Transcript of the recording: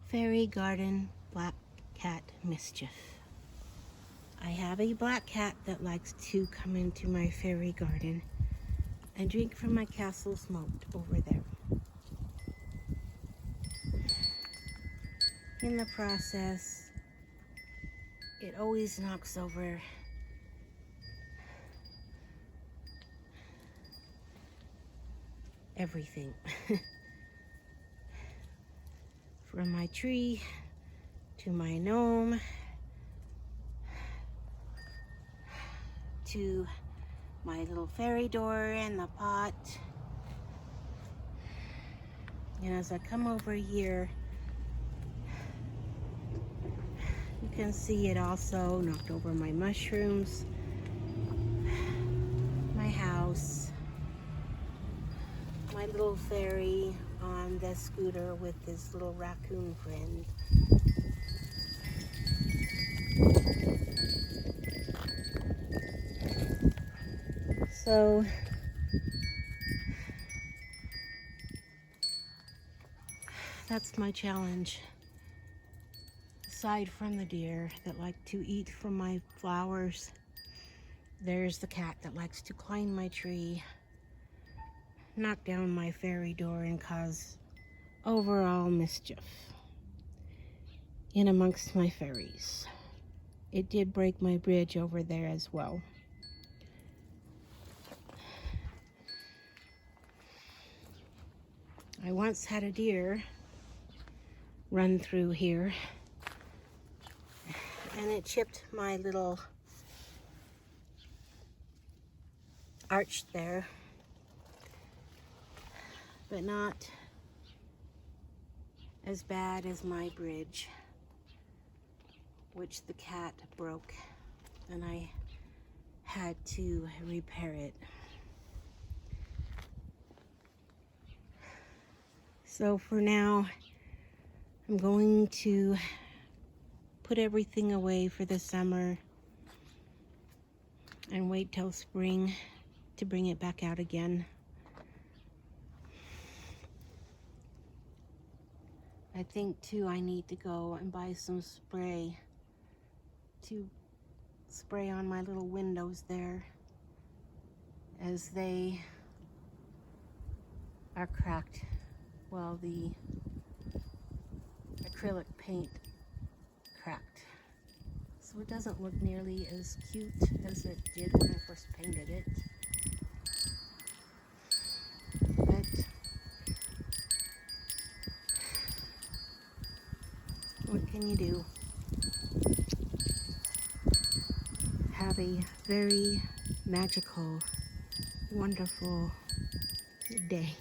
Fairy Garden Black Cat Mischief. I have a black cat that likes to come into my fairy garden and drink from my castle smoked over there. In the process, it always knocks over everything. From my tree to my gnome to my little fairy door and the pot. And as I come over here, you can see it also knocked over my mushrooms, my house, my little fairy on the scooter with his little raccoon friend. So that's my challenge. Aside from the deer that like to eat from my flowers, there's the cat that likes to climb my tree, knock down my fairy door, and cause overall mischief in amongst my fairies. It did break my bridge over there as well. I once had a deer run through here and it chipped my little arch there, but not as bad as my bridge, which the cat broke and I had to repair it. So for now, I'm going to put everything away for the summer and wait till spring to bring it back out again. I think too I need to go and buy some spray to spray on my little windows there, as they are cracked. Well, the acrylic paint cracked, so it doesn't look nearly as cute as it did when I first painted it. But what can you do? Have a very magical, wonderful day.